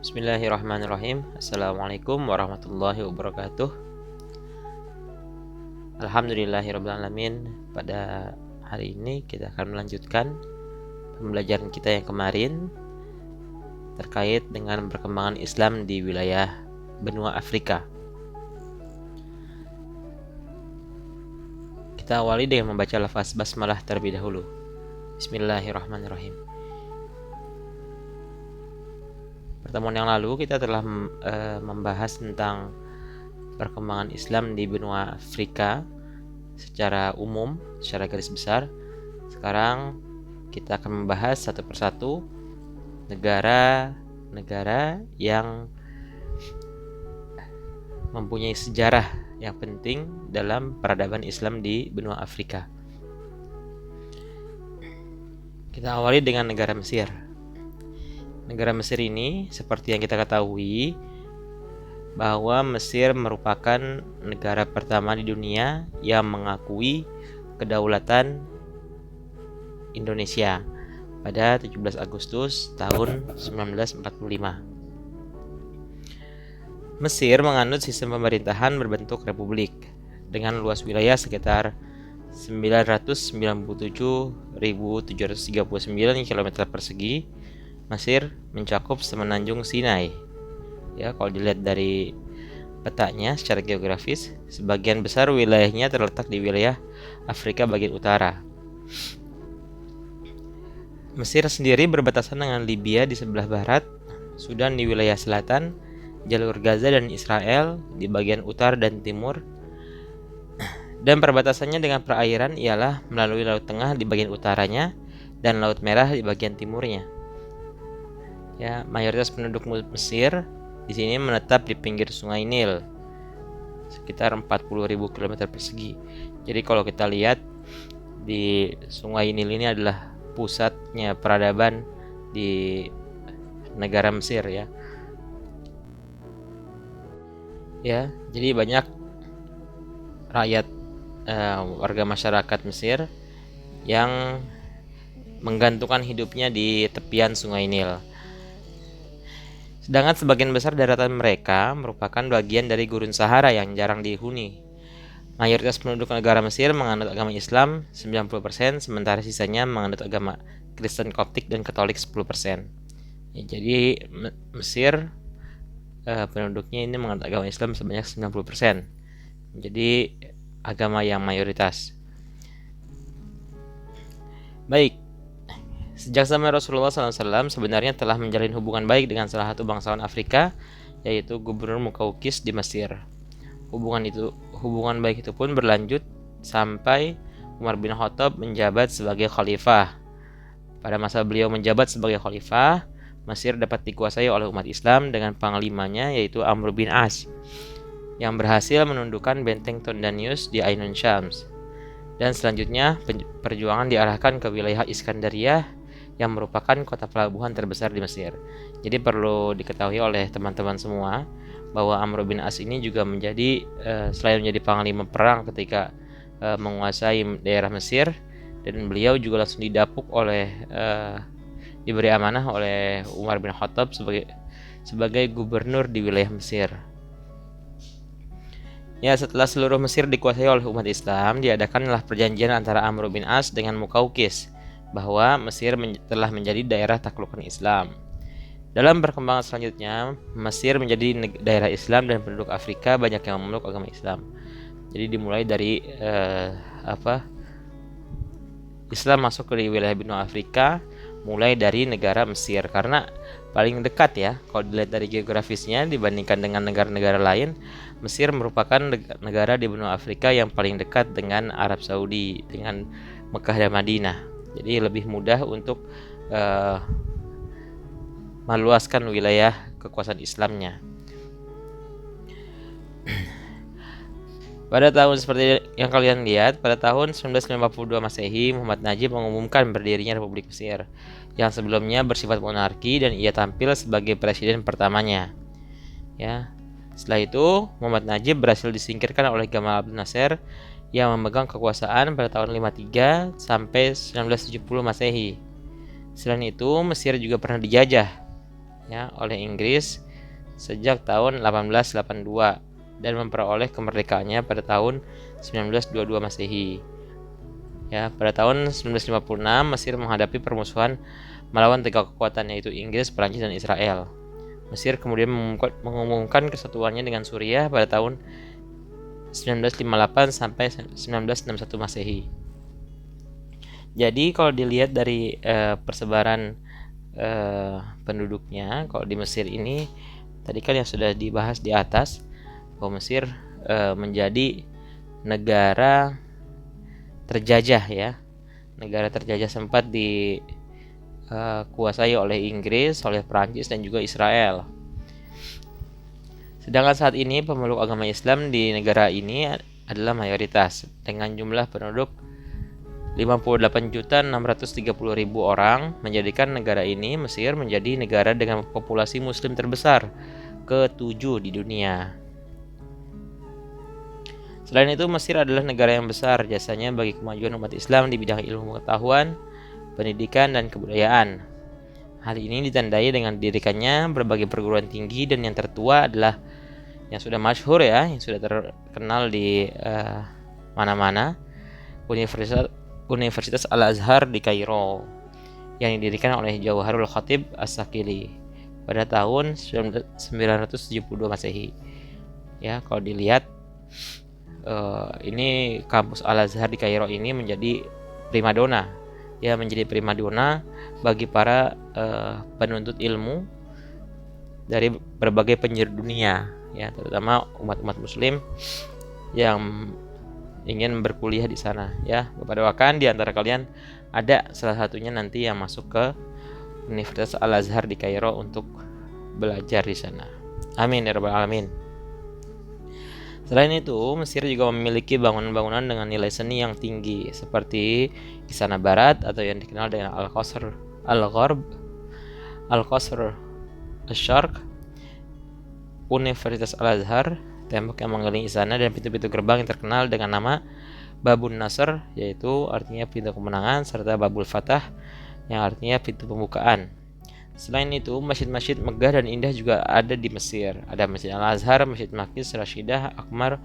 Bismillahirrahmanirrahim. Assalamualaikum warahmatullahi wabarakatuh. Alhamdulillahirrabbilalamin. Pada hari ini kita akan melanjutkan pembelajaran kita yang kemarin terkait dengan perkembangan Islam di wilayah benua Afrika. Kita awali dengan membaca lafaz basmalah terlebih dahulu. Bismillahirrahmanirrahim. Pertemuan yang lalu kita telah membahas tentang perkembangan Islam di benua Afrika secara umum, secara garis besar. Sekarang kita akan membahas satu persatu negara-negara yang mempunyai sejarah yang penting dalam peradaban Islam di benua Afrika. Kita awali dengan negara Mesir. Negara Mesir ini, seperti yang kita ketahui, bahwa Mesir merupakan negara pertama di dunia yang mengakui kedaulatan Indonesia pada 17 Agustus tahun 1945. Mesir menganut sistem pemerintahan berbentuk republik dengan luas wilayah sekitar 997.739 km persegi. Mesir mencakup semenanjung Sinai. Ya, kalau dilihat dari petanya secara geografis, sebagian besar wilayahnya terletak di wilayah Afrika bagian utara. Mesir sendiri berbatasan dengan Libya di sebelah barat, Sudan di wilayah selatan, jalur Gaza dan Israel di bagian utara dan timur, dan perbatasannya dengan perairan ialah melalui Laut Tengah di bagian utaranya dan Laut Merah di bagian timurnya. Ya, mayoritas penduduk Mesir di sini menetap di pinggir Sungai Nil, sekitar 40.000 km persegi. Jadi kalau kita lihat di Sungai Nil ini adalah pusatnya peradaban di negara Mesir, ya. Ya, jadi banyak rakyat warga masyarakat Mesir yang menggantungkan hidupnya di tepian Sungai Nil. Sedangkan sebagian besar daratan mereka merupakan bagian dari gurun Sahara yang jarang dihuni. Mayoritas penduduk negara Mesir menganut agama Islam 90%, sementara sisanya menganut agama Kristen Koptik dan Katolik 10%. Ya, jadi Mesir penduduknya ini menganut agama Islam sebanyak 90%. Jadi agama yang mayoritas. Baik. Sejak zaman Rasulullah SAW sebenarnya telah menjalin hubungan baik dengan salah satu bangsawan Afrika, yaitu Gubernur Mukaukis di Mesir. Hubungan baik itu pun berlanjut sampai Umar bin Khattab menjabat sebagai khalifah. Pada masa beliau menjabat sebagai khalifah, Mesir dapat dikuasai oleh umat Islam dengan panglimanya yaitu Amr bin As, yang berhasil menundukkan benteng Tondanius di Ainun Syams. Dan selanjutnya perjuangan diarahkan ke wilayah Iskandariyah yang merupakan kota pelabuhan terbesar di Mesir. Jadi perlu diketahui oleh teman-teman semua bahwa Amr bin As ini juga menjadi selain menjadi panglima perang ketika menguasai daerah Mesir, dan beliau juga langsung didapuk diberi amanah oleh Umar bin Khattab sebagai gubernur di wilayah Mesir. Ya, setelah seluruh Mesir dikuasai oleh umat Islam, diadakanlah perjanjian antara Amr bin As dengan Mukaukis bahwa Mesir telah menjadi daerah taklukan Islam. Dalam perkembangan selanjutnya, Mesir menjadi daerah Islam dan penduduk Afrika banyak yang memeluk agama Islam. Jadi dimulai dari Islam masuk ke wilayah benua Afrika mulai dari negara Mesir, karena paling dekat, ya. Kalau dilihat dari geografisnya dibandingkan dengan negara-negara lain, Mesir merupakan negara di benua Afrika yang paling dekat dengan Arab Saudi, dengan Mekah dan Madinah. Jadi lebih mudah untuk meluaskan wilayah kekuasaan Islamnya. Pada tahun seperti yang kalian lihat, pada tahun 1952 Masehi, Muhammad Najib mengumumkan berdirinya Republik Mesir, yang sebelumnya bersifat monarki, dan ia tampil sebagai presiden pertamanya. Ya. Setelah itu, Muhammad Najib berhasil disingkirkan oleh Gamal Abdel Nasser yang memegang kekuasaan pada tahun 53 sampai 1970 Masehi. Selain itu, Mesir juga pernah dijajah ya oleh Inggris sejak tahun 1882 dan memperoleh kemerdekaannya pada tahun 1922 Masehi. Ya, pada tahun 1956 Mesir menghadapi permusuhan melawan tiga kekuatan yaitu Inggris, Perancis, dan Israel. Mesir kemudian mengumumkan kesatuannya dengan Suriah pada tahun 1958 sampai 1961 Masehi. Jadi kalau dilihat dari persebaran penduduknya, kalau di Mesir ini tadi kan yang sudah dibahas di atas bahwa Mesir menjadi negara terjajah ya. Negara terjajah sempat dikuasai oleh Inggris, oleh Perancis, dan juga Israel. Sedangkan saat ini pemeluk agama Islam di negara ini adalah mayoritas dengan jumlah penduduk 58.630.000 orang, menjadikan negara ini, Mesir, menjadi negara dengan populasi muslim terbesar ke-7 di dunia. Selain itu, Mesir adalah negara yang besar jasanya bagi kemajuan umat Islam di bidang ilmu pengetahuan, pendidikan, dan kebudayaan. Hal ini ditandai dengan didirikannya berbagai perguruan tinggi, dan yang tertua adalah yang sudah masyhur ya, yang sudah terkenal di mana-mana, Universitas Al-Azhar di Kairo yang didirikan oleh Jauharul Khatib As-Sakili pada tahun 972 Masehi. Ya, kalau dilihat ini kampus Al-Azhar di Kairo ini menjadi primadona. Ya, menjadi primadona bagi para penuntut ilmu dari berbagai penjuru dunia, ya, terutama umat-umat muslim yang ingin berkuliah di sana, ya. Bapak doakan di antara kalian ada salah satunya nanti yang masuk ke Universitas Al-Azhar di Kairo untuk belajar di sana. Amin ya rabbal alamin. Selain itu, Mesir juga memiliki bangunan-bangunan dengan nilai seni yang tinggi seperti Istana Barat atau yang dikenal dengan Al-Qasr Al-Gharb, Al-Qasr Asy-Syarq, Universitas Al-Azhar, tembok yang mengelilingi istana, dan pintu-pintu gerbang yang terkenal dengan nama Babun Nasr, yaitu artinya pintu kemenangan, serta Babul Fatah yang artinya pintu pembukaan. Selain itu, masjid-masjid megah dan indah juga ada di Mesir. Ada Masjid Al-Azhar, Masjid Maqdis, Rashidah, Akmar,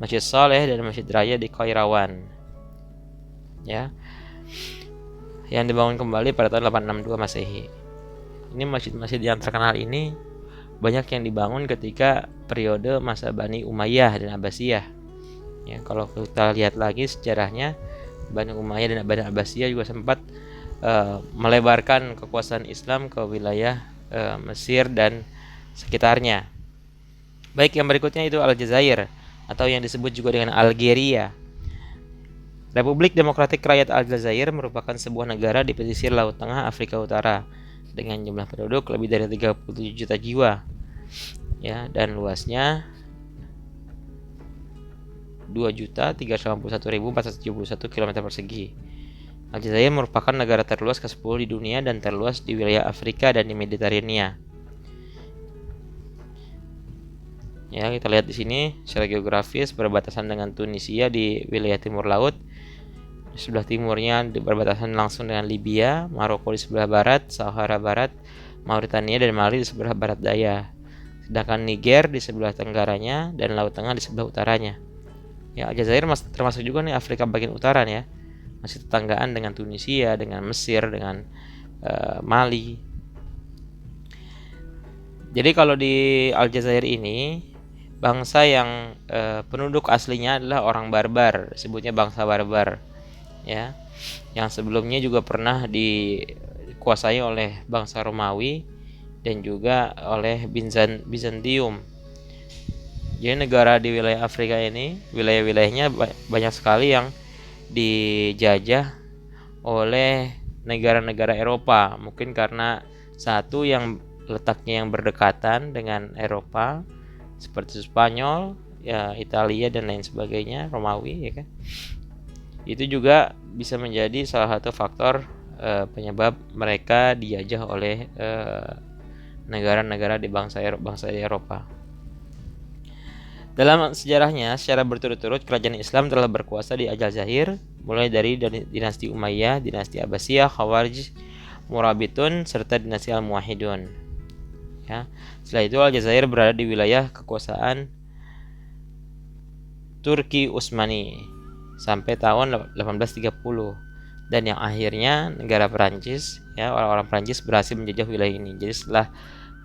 Masjid Saleh, dan Masjid Raya di Qairawan. Ya. Yang dibangun kembali pada tahun 862 Masehi. Ini masjid-masjid yang terkenal ini banyak yang dibangun ketika periode masa Bani Umayyah dan Abbasiyah. Ya, kalau kita lihat lagi sejarahnya, Bani Umayyah dan Bani Abbasiyah juga sempat melebarkan kekuasaan Islam ke wilayah Mesir dan sekitarnya. Baik, yang berikutnya itu Aljazair atau yang disebut juga dengan Algeria. Republik Demokratik Rakyat Aljazair merupakan sebuah negara di pesisir Laut Tengah Afrika Utara dengan jumlah penduduk lebih dari 37 juta jiwa, ya, dan luasnya 2.381.471 km persegi. Aljazair merupakan negara terluas ke-10 di dunia dan terluas di wilayah Afrika dan di Mediterania. Ya, kita lihat di sini secara geografis berbatasan dengan Tunisia di wilayah timur laut. Di sebelah timurnya berbatasan langsung dengan Libya, Maroko di sebelah barat, Sahara Barat, Mauritania dan Mali di sebelah barat daya. Sedangkan Niger di sebelah tenggaranya dan Laut Tengah di sebelah utaranya. Ya, Aljazair termasuk juga nih Afrika bagian utara ya. Masih tetanggaan dengan Tunisia, dengan Mesir, dengan Mali. Jadi kalau di Aljazair ini bangsa yang penduduk aslinya adalah orang barbar, sebutnya bangsa barbar, ya, yang sebelumnya juga pernah dikuasai oleh bangsa Romawi dan juga oleh Bizantium. Jadi negara di wilayah Afrika ini, wilayah-wilayahnya banyak sekali yang dijajah oleh negara-negara Eropa, mungkin karena satu yang letaknya yang berdekatan dengan Eropa seperti Spanyol, ya, Italia dan lain sebagainya, Romawi, ya kan. Itu juga bisa menjadi salah satu faktor penyebab mereka dijajah oleh negara-negara di bangsa Eropa. Dalam sejarahnya, secara berturut-turut kerajaan Islam telah berkuasa di Aljazair, mulai dari dinasti Umayyah, dinasti Abbasiyah, Khawarij, Murabitun, serta dinasti Al-Muwahhidun. Ya. Setelah itu Aljazair berada di wilayah kekuasaan Turki Utsmani sampai tahun 1830, dan yang akhirnya negara Perancis, ya, orang-orang Perancis berhasil menjajah wilayah ini. Jadi setelah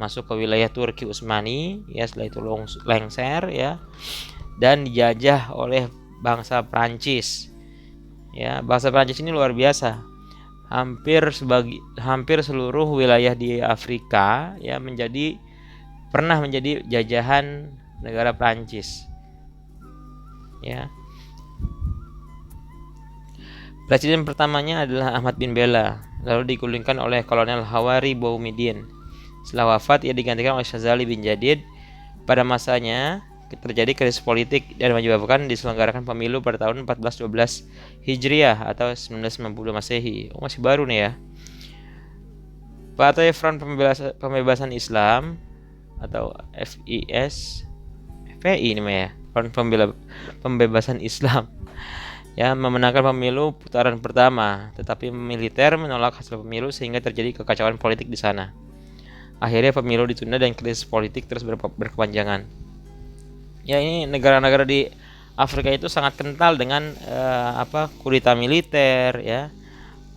masuk ke wilayah Turki Utsmani, ya, setelah itu lengser, ya, dan dijajah oleh bangsa Perancis. Ya, bangsa Perancis ini luar biasa. Hampir seluruh wilayah di Afrika, ya, pernah menjadi jajahan negara Perancis. Ya. Presiden pertamanya adalah Ahmad bin Bella, lalu digulingkan oleh Kolonel Hawari Boumediene. Setelah wafat, ia digantikan oleh Syazali bin Jadid. Pada masanya terjadi krisis politik dan menyebabkan diselenggarakan pemilu pada tahun 1412 Hijriah atau 1990 Masehi. Oh, masih baru nih ya. Partai Front Pembebasan Islam atau FIS, FPI ini mah ya, Front Pembebasan Islam, ya, memenangkan pemilu putaran pertama, tetapi militer menolak hasil pemilu sehingga terjadi kekacauan politik di sana. Akhirnya pemilu ditunda dan krisis politik terus berkepanjangan. Ya, ini negara-negara di Afrika itu sangat kental dengan kudeta militer, ya,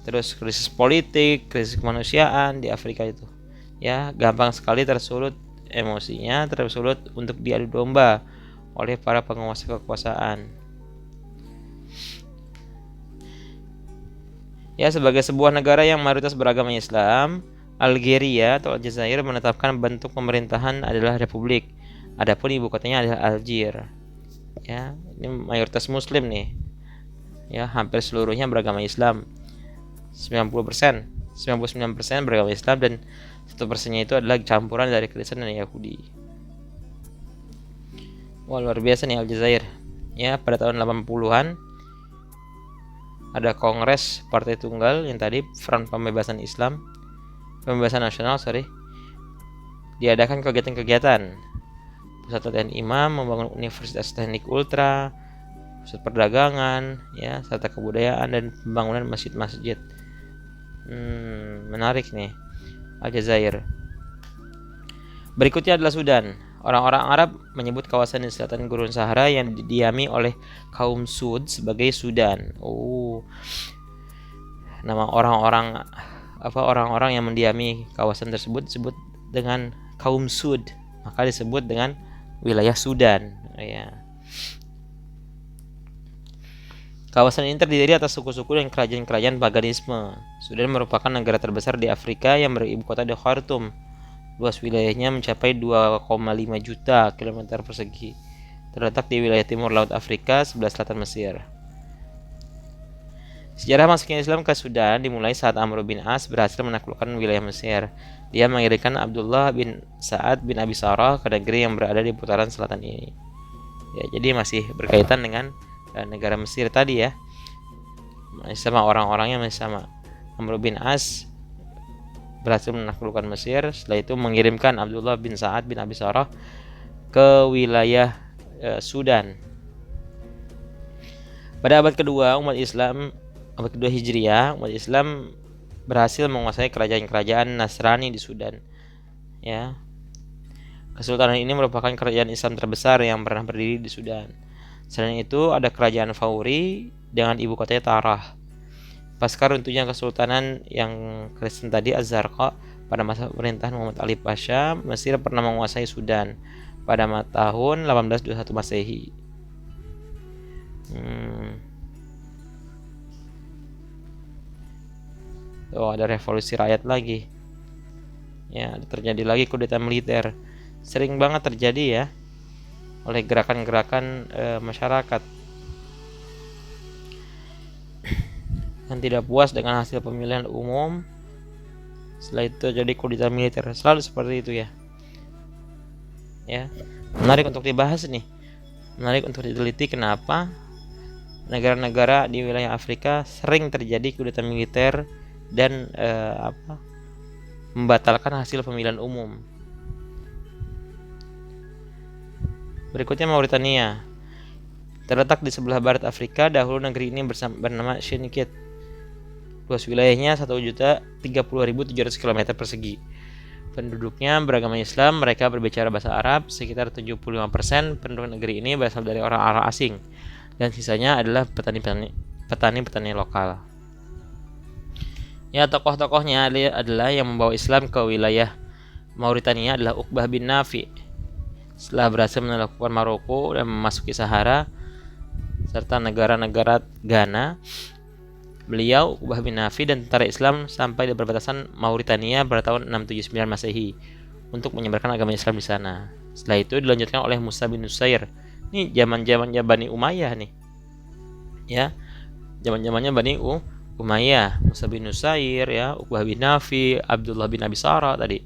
terus krisis politik, krisis kemanusiaan di Afrika itu. Ya, gampang sekali tersulut emosinya, tersulut untuk diadu domba oleh para penguasa kekuasaan. Ya, sebagai sebuah negara yang mayoritas beragama Islam, Algeria atau Aljazair menetapkan bentuk pemerintahan adalah republik. Adapun ibu kotanya adalah Algier. Ya, ini mayoritas muslim nih. Ya, hampir seluruhnya beragama Islam. 90%, 99% beragama Islam, dan 1%-nya itu adalah campuran dari Kristen dan Yahudi. Wah, luar biasa nih Aljazair. Ya, pada tahun 80-an ada Kongres Partai Tunggal yang tadi Front Pembebasan Nasional, diadakan kegiatan-kegiatan. Pusat latihan imam, membangun Universitas Teknik Ultra, pusat perdagangan, ya, serta kebudayaan dan pembangunan masjid-masjid. Menarik nih Aljazair. Berikutnya adalah Sudan. Orang-orang Arab menyebut kawasan di selatan Gurun Sahara yang didiami oleh kaum Sud sebagai Sudan. Nama orang-orang yang mendiami kawasan tersebut disebut dengan kaum Sud, maka disebut dengan wilayah Sudan. Ya. Kawasan ini terdiri atas suku-suku dan kerajaan-kerajaan paganisme. Sudan merupakan negara terbesar di Afrika yang beribu kota di Khartoum. Luas wilayahnya mencapai 2,5 juta kilometer persegi. Terletak di wilayah timur Laut Afrika, sebelah selatan Mesir. Sejarah masuknya Islam ke Sudan dimulai saat Amr bin As berhasil menaklukkan wilayah Mesir. Dia mengirimkan Abdullah bin Sa'ad bin Abi Sarah ke negeri yang berada di putaran selatan ini. Ya, jadi masih berkaitan dengan negara Mesir tadi, ya. Masih sama orang-orangnya, masih sama. Amr bin As berhasil menaklukkan Mesir, setelah itu mengirimkan Abdullah bin Sa'ad bin Abi Sarah ke wilayah Sudan. Pada abad kedua Hijriah, umat Islam berhasil menguasai kerajaan-kerajaan Nasrani di Sudan. Ya. Kesultanan ini merupakan kerajaan Islam terbesar yang pernah berdiri di Sudan. Selain itu ada kerajaan Fauri dengan ibu kotanya Tarah. Pasca runtuhnya kesultanan yang Kristen tadi, Az-Zarqa, pada masa pemerintahan Muhammad Ali Pasha, Mesir pernah menguasai Sudan pada tahun 1821 Masehi. Ada revolusi rakyat lagi. Ya, terjadi lagi kudeta militer. Sering banget terjadi, ya, oleh gerakan-gerakan masyarakat yang tidak puas dengan hasil pemilihan umum. Setelah itu jadi kudeta militer. Selalu seperti itu, ya. Ya, menarik untuk dibahas nih. Menarik untuk diteliti kenapa negara-negara di wilayah Afrika sering terjadi kudeta militer dan membatalkan hasil pemilihan umum. Berikutnya Mauritania. Terletak di sebelah barat Afrika. Dahulu negeri ini bernama Syinkit. Luas wilayahnya 1.030.700 km persegi. Penduduknya beragama Islam, mereka berbicara bahasa Arab. Sekitar 75% penduduk negeri ini berasal dari orang-orang asing, dan sisanya adalah petani-petani lokal. Ya, tokoh-tokohnya adalah yang membawa Islam ke wilayah Mauritania adalah Uqbah bin Nafi. Setelah berhasil menaklukkan Maroko dan memasuki Sahara serta negara-negara Ghana, beliau, Uqbah bin Nafi, dan tentara Islam sampai di perbatasan Mauritania pada tahun 679 Masehi untuk menyebarkan agama Islam di sana. Setelah itu dilanjutkan oleh Musa bin Nusair. Ini zaman-zamannya Bani Umayyah nih. Ya. Zaman-zamannya Bani Umayyah, Musa bin Nusair, ya, Uqbah bin Nafi, Abdullah bin Abi Sarah tadi.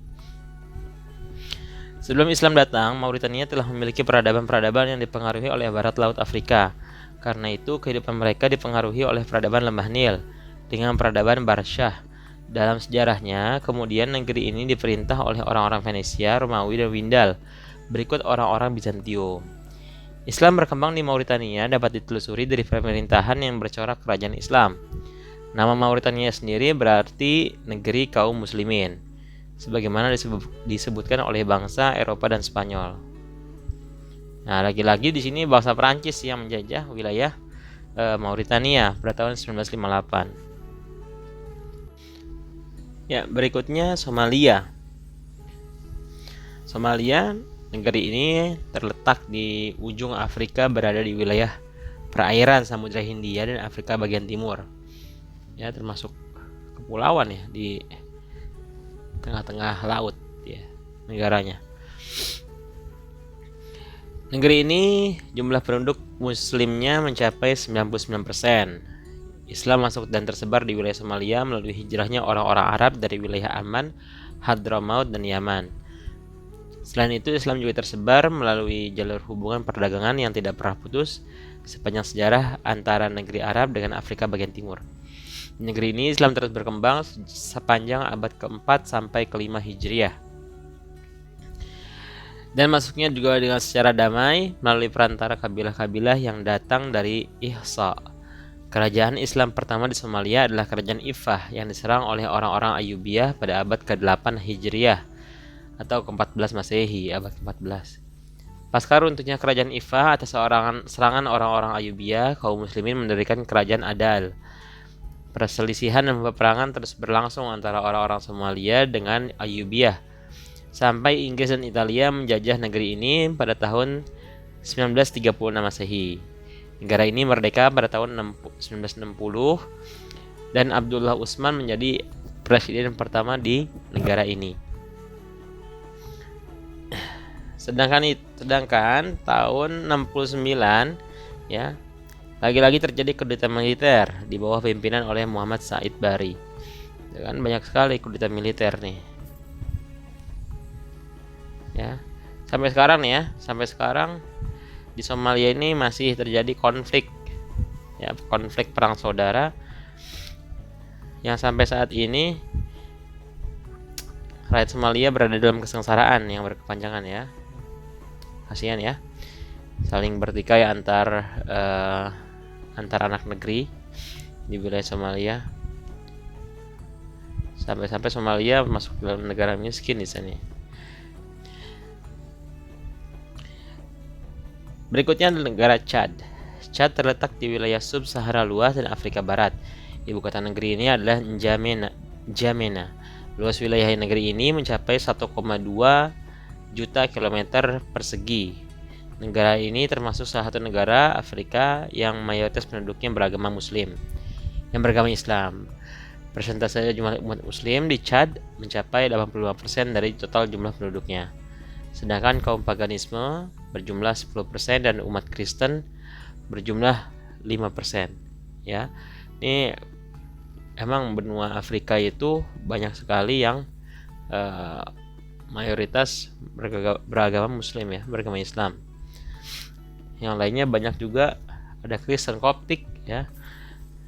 Sebelum Islam datang, Mauritania telah memiliki peradaban-peradaban yang dipengaruhi oleh barat laut Afrika. Karena itu, kehidupan mereka dipengaruhi oleh peradaban Lembah Nil dengan peradaban Barsyah. Dalam sejarahnya, kemudian negeri ini diperintah oleh orang-orang Venesia, Romawi, dan Windal. Berikut orang-orang Bizantium. Islam berkembang di Mauritania dapat ditelusuri dari pemerintahan yang bercorak kerajaan Islam. Nama Mauritania sendiri berarti negeri kaum muslimin, sebagaimana disebutkan oleh bangsa Eropa dan Spanyol. Nah, lagi-lagi di sini bangsa Perancis yang menjajah wilayah Mauritania pada tahun 1958. Ya, berikutnya Somalia. Somalia, negeri ini terletak di ujung Afrika, berada di wilayah perairan Samudra Hindia dan Afrika bagian timur. Ya, termasuk kepulauan ya di tengah-tengah laut ya negaranya. Negeri ini jumlah penduduk muslimnya mencapai 99%. Islam masuk dan tersebar di wilayah Somalia melalui hijrahnya orang-orang Arab dari wilayah Aman, Hadramaut, dan Yaman. Selain itu, Islam juga tersebar melalui jalur hubungan perdagangan yang tidak pernah putus sepanjang sejarah antara negeri Arab dengan Afrika bagian timur. Di negeri ini Islam terus berkembang sepanjang abad ke-4 sampai ke-5 Hijriah. Dan masuknya juga dengan secara damai melalui perantara kabilah-kabilah yang datang dari Ihsa. Kerajaan Islam pertama di Somalia adalah Kerajaan Ifah yang diserang oleh orang-orang Ayyubiyah pada abad ke-8 Hijriah atau ke-14 Masehi, abad ke-14. Pasca runtuhnya Kerajaan Ifah atas serangan orang-orang Ayyubiyah, kaum muslimin mendirikan Kerajaan Adal. Perselisihan dan peperangan terus berlangsung antara orang-orang Somalia dengan Ayyubiyah sampai Inggris dan Italia menjajah negeri ini pada tahun 1936 Masehi. Negara ini merdeka pada tahun 1960 dan Abdullah Utsman menjadi presiden pertama di negara ini. Sedangkan tahun 69 ya, lagi-lagi terjadi kudeta militer di bawah pimpinan oleh Muhammad Said Barre. Kan banyak sekali kudeta militer nih. Ya, sampai sekarang di Somalia ini masih terjadi konflik perang saudara yang sampai saat ini rakyat Somalia berada dalam kesengsaraan yang berkepanjangan ya. Kasihan ya, saling bertikai antar anak negeri di wilayah Somalia, sampai-sampai Somalia masuk dalam negara miskin di sini. Berikutnya adalah negara Chad. Chad terletak di wilayah sub-Sahara luas dan Afrika Barat. Ibu kota negeri ini adalah N'Djamena. Luas wilayah negeri ini mencapai 1,2 juta kilometer persegi. Negara ini termasuk salah satu negara Afrika yang mayoritas penduduknya beragama Muslim, yang beragama Islam. Persentase jumlah umat Muslim di Chad mencapai 85% dari total jumlah penduduknya. Sedangkan kaum paganisme berjumlah 10% dan umat Kristen berjumlah 5%. Ya. Ini emang benua Afrika itu banyak sekali yang mayoritas beragama Muslim ya, beragama Islam. Yang lainnya banyak juga ada Kristen Koptik ya.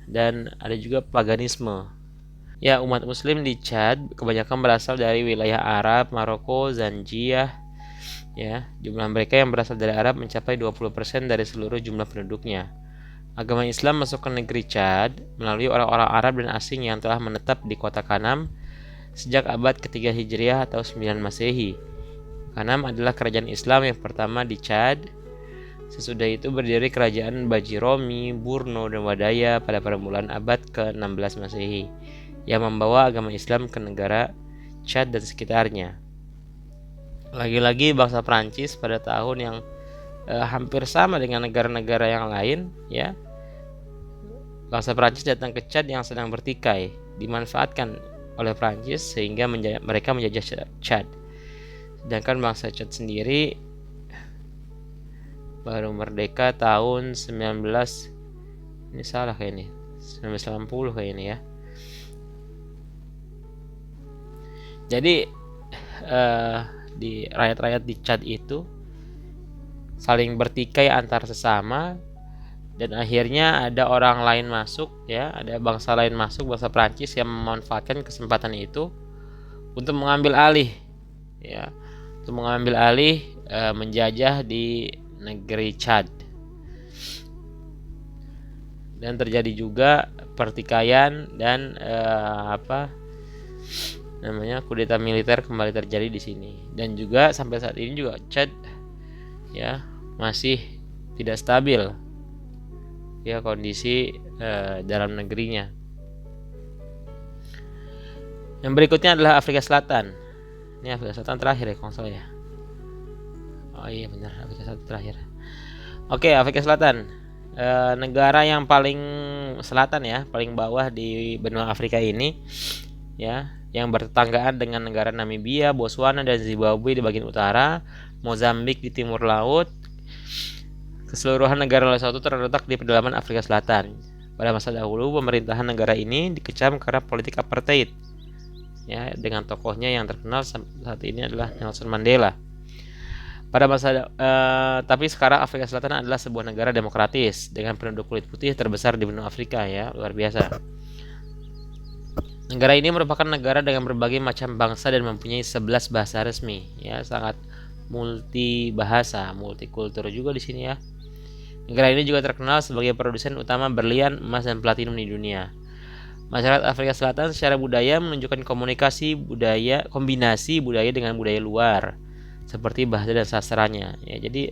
Dan ada juga paganisme. Ya, umat Muslim di Chad kebanyakan berasal dari wilayah Arab, Maroko, Zanjiyah. Ya, jumlah mereka yang berasal dari Arab mencapai 20% dari seluruh jumlah penduduknya. Agama Islam masuk ke negeri Chad melalui orang-orang Arab dan asing yang telah menetap di kota Kanam sejak abad ketiga Hijriah atau 9 Masehi. Kanam adalah kerajaan Islam yang pertama di Chad. Sesudah itu berdiri kerajaan Bajiromi, Borno, dan Wadaya pada permulaan abad ke-16 Masehi yang membawa agama Islam ke negara Chad dan sekitarnya. Lagi-lagi bangsa Prancis pada tahun yang hampir sama dengan negara-negara yang lain, ya. Bangsa Prancis datang ke Chad yang sedang bertikai, dimanfaatkan oleh Prancis sehingga mereka menjajah Chad. Sedangkan bangsa Chad sendiri baru merdeka tahun 1980 kayak ini ya. Jadi di rakyat-rakyat di Chad itu saling bertikai antar sesama, dan akhirnya ada orang lain masuk, ya, ada bangsa lain masuk, bangsa Prancis yang memanfaatkan kesempatan itu untuk mengambil alih, ya, menjajah di negeri Chad. Dan terjadi juga pertikaian dan kudeta militer kembali terjadi di sini. Dan juga sampai saat ini juga Chad, ya, masih tidak stabil, ya, kondisi dalam negerinya. Yang berikutnya adalah Afrika Selatan. Ini Afrika Selatan terakhir ya kalau salah ya. Oh iya benar, Afrika Selatan terakhir. Oke, Afrika Selatan, negara yang paling selatan, ya, paling bawah di benua Afrika ini, ya, yang bertetanggaan dengan negara Namibia, Botswana, dan Zimbabwe di bagian utara, Mozambik di timur laut. Keseluruhan negara Lesotho terletak di pedalaman Afrika Selatan. Pada masa dahulu, pemerintahan negara ini dikecam karena politik apartheid, ya, dengan tokohnya yang terkenal saat ini adalah Nelson Mandela. Tapi sekarang Afrika Selatan adalah sebuah negara demokratis dengan penduduk kulit putih terbesar di benua Afrika, ya, luar biasa. Negara ini merupakan negara dengan berbagai macam bangsa dan mempunyai 11 bahasa resmi, ya, sangat multi bahasa, multikultur juga di sini, ya. Negara ini juga terkenal sebagai produsen utama berlian, emas, dan platinum di dunia. Masyarakat Afrika Selatan secara budaya menunjukkan kombinasi budaya dengan budaya luar, seperti bahasa dan sastranya, ya. Jadi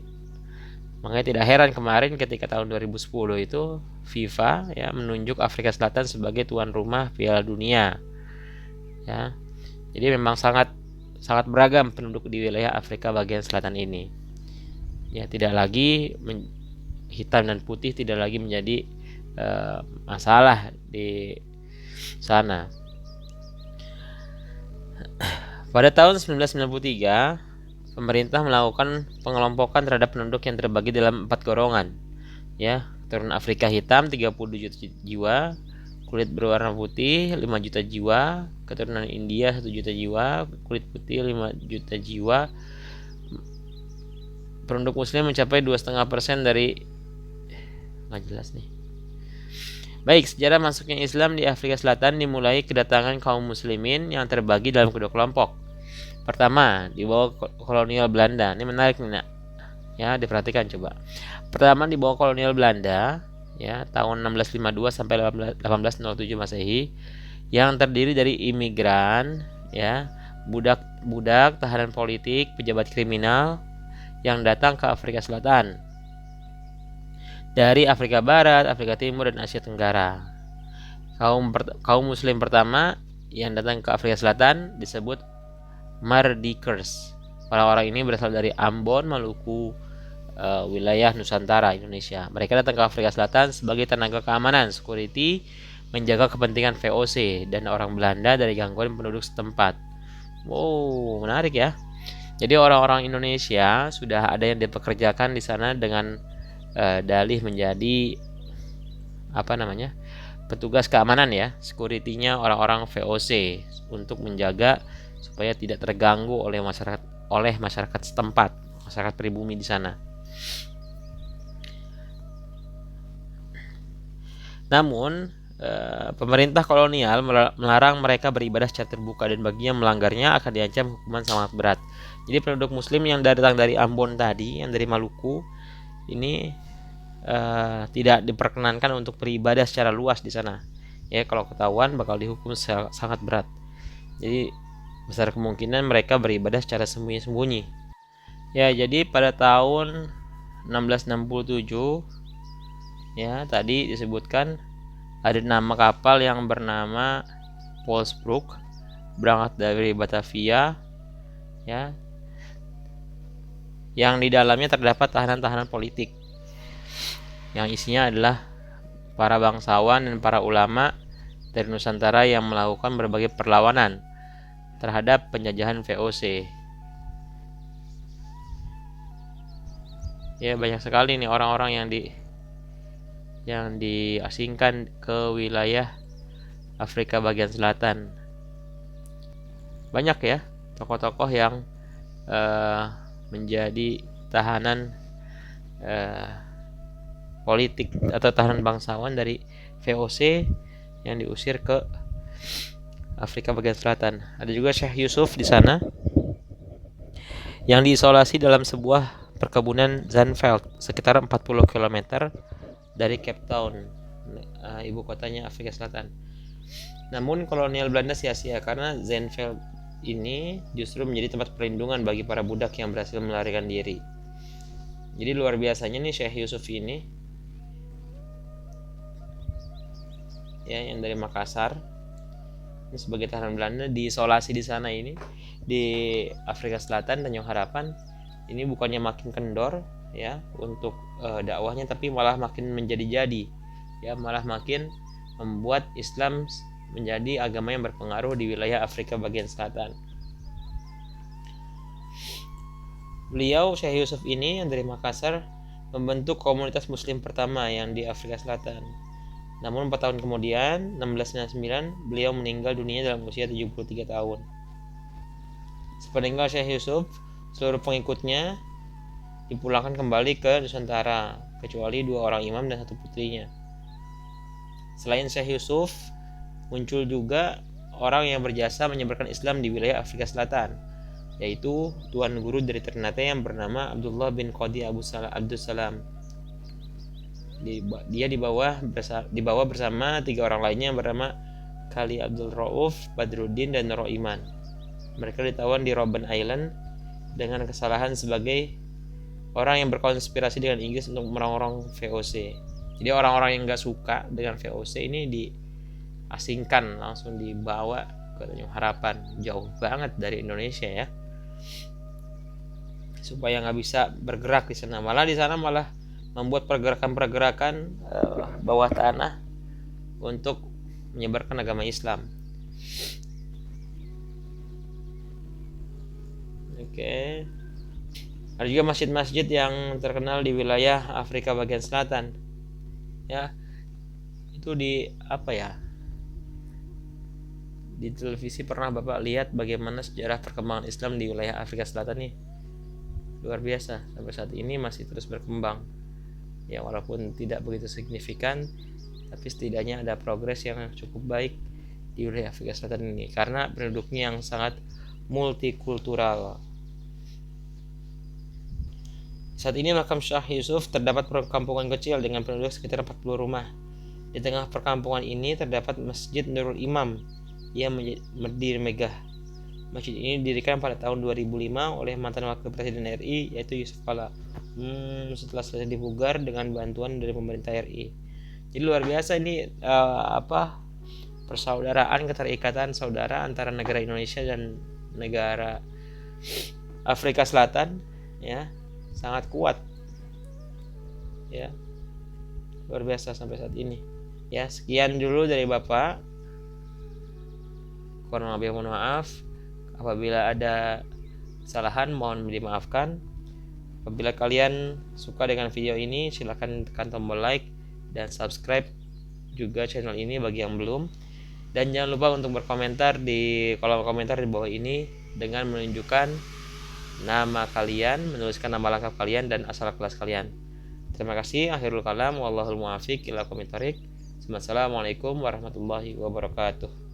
makanya tidak heran kemarin ketika tahun 2010 itu FIFA, ya, menunjuk Afrika Selatan sebagai tuan rumah Piala Dunia, ya. Jadi memang sangat beragam penduduk di wilayah Afrika bagian selatan ini, ya. Tidak lagi hitam dan putih tidak lagi menjadi masalah di sana. Pada tahun 1993 pemerintah melakukan pengelompokan terhadap penduduk yang terbagi dalam 4 golongan, ya. Keturunan Afrika hitam 30 juta jiwa, kulit berwarna putih 5 juta jiwa, keturunan India 1 juta jiwa, kulit putih 5 juta jiwa. Penduduk muslim mencapai 2,5% dari nggak jelas nih. Baik, sejarah masuknya Islam di Afrika Selatan dimulai kedatangan kaum muslimin yang terbagi dalam kedua kelompok. Pertama, di bawah kolonial Belanda. Ini menarik nih, nak, ya, diperhatikan coba. Pertama, di bawah kolonial Belanda, ya, tahun 1652 sampai 1807 Masehi, yang terdiri dari imigran, ya, budak, tahanan politik, pejabat kriminal yang datang ke Afrika Selatan dari Afrika Barat, Afrika Timur, dan Asia Tenggara. Kaum muslim pertama yang datang ke Afrika Selatan disebut Mardikers. Orang-orang ini berasal dari Ambon, Maluku, wilayah Nusantara, Indonesia. Mereka datang ke Afrika Selatan sebagai tenaga keamanan, security, menjaga kepentingan VOC dan orang Belanda dari gangguan penduduk setempat. Wow, menarik ya. Jadi orang-orang Indonesia sudah ada yang dipekerjakan di sana dengan dalih menjadi petugas keamanan, ya, security-nya orang-orang VOC untuk menjaga supaya tidak terganggu oleh masyarakat setempat, masyarakat pribumi di sana. Namun pemerintah kolonial melarang mereka beribadah secara terbuka, dan baginya melanggarnya akan diancam hukuman sangat berat. Jadi penduduk muslim yang datang dari Ambon tadi, yang dari Maluku ini tidak diperkenankan untuk beribadah secara luas di sana, ya. Kalau ketahuan bakal dihukum sangat berat. Jadi besar kemungkinan mereka beribadah secara sembunyi-sembunyi. Ya, jadi pada tahun 1667 ya tadi disebutkan ada nama kapal yang bernama Polsbroek berangkat dari Batavia ya, yang di dalamnya terdapat tahanan-tahanan politik yang isinya adalah para bangsawan dan para ulama dari Nusantara yang melakukan berbagai perlawanan terhadap penjajahan VOC. Ya, banyak sekali nih orang-orang yang diasingkan ke wilayah Afrika bagian selatan. Banyak ya tokoh-tokoh yang menjadi tahanan politik atau tahanan bangsawan dari VOC yang diusir ke Afrika bagian selatan. Ada juga Syekh Yusuf di sana yang diisolasi dalam sebuah perkebunan Zandveld sekitar 40 km dari Cape Town, ibu kotanya Afrika Selatan. Namun kolonial Belanda sia-sia karena Zandveld ini justru menjadi tempat perlindungan bagi para budak yang berhasil melarikan diri. Jadi luar biasanya nih Syekh Yusuf ini ya, yang dari Makassar ini sebagai tahanan Belanda diisolasi di sana ini di Afrika Selatan, Tanjung Harapan. Ini bukannya makin kendor ya untuk dakwahnya, tapi malah makin menjadi-jadi ya, malah makin membuat Islam menjadi agama yang berpengaruh di wilayah Afrika bagian selatan. Beliau Syekh Yusuf ini yang dari Makassar membentuk komunitas muslim pertama yang di Afrika Selatan. Namun 4 tahun kemudian, 1699, beliau meninggal dunia dalam usia 73 tahun. Sepeninggal Syekh Yusuf, seluruh pengikutnya dipulangkan kembali ke Nusantara, kecuali 2 orang imam dan 1 putrinya. Selain Syekh Yusuf, muncul juga orang yang berjasa menyebarkan Islam di wilayah Afrika Selatan, yaitu tuan guru dari Ternate yang bernama Abdullah bin Qadi Abdussalam. Dia dibawa bersama 3 orang lainnya yang bernama Kali Abdul Rauf, Badruddin, dan Noro Iman. Mereka ditawan di Robben Island dengan kesalahan sebagai orang yang berkonspirasi dengan Inggris untuk merongrong VOC. Jadi orang-orang yang gak suka dengan VOC ini diasingkan, langsung dibawa ke Tanjung Harapan, jauh banget dari Indonesia ya, supaya nggak bisa bergerak di sana. Malah di sana malah membuat pergerakan-pergerakan bawah tanah untuk menyebarkan agama Islam. Oke. Ada juga masjid-masjid yang terkenal di wilayah Afrika bagian selatan. Ya. Itu di di televisi pernah Bapak lihat bagaimana sejarah perkembangan Islam di wilayah Afrika Selatan nih. Luar biasa, sampai saat ini masih terus berkembang. Ya, walaupun tidak begitu signifikan, tapi setidaknya ada progres yang cukup baik di wilayah Afrika Selatan ini karena penduduknya yang sangat multikultural. Saat ini makam Syekh Yusuf terdapat perkampungan kecil dengan penduduk sekitar 40 rumah. Di tengah perkampungan ini terdapat Masjid Nurul Imam yang berdiri megah. Masjid ini didirikan pada tahun 2005 oleh mantan wakil presiden RI yaitu Yusuf Kala. Setelah selesai dipugar dengan bantuan dari pemerintah RI. Jadi luar biasa ini persaudaraan, keterikatan saudara antara negara Indonesia dan negara Afrika Selatan ya, sangat kuat ya, luar biasa sampai saat ini ya. Sekian dulu dari Bapak, kurang lebih mohon maaf. Apabila ada kesalahan mohon dimaafkan. Apabila kalian suka dengan video ini, silahkan tekan tombol like dan subscribe juga channel ini bagi yang belum. Dan jangan lupa untuk berkomentar di kolom komentar di bawah ini dengan menunjukkan nama kalian, menuliskan nama lengkap kalian dan asal kelas kalian. Terima kasih. Akhirul kalam, wallahul muwaffiq ila aqwamit thoriq. Wassalamualaikum warahmatullahi wabarakatuh.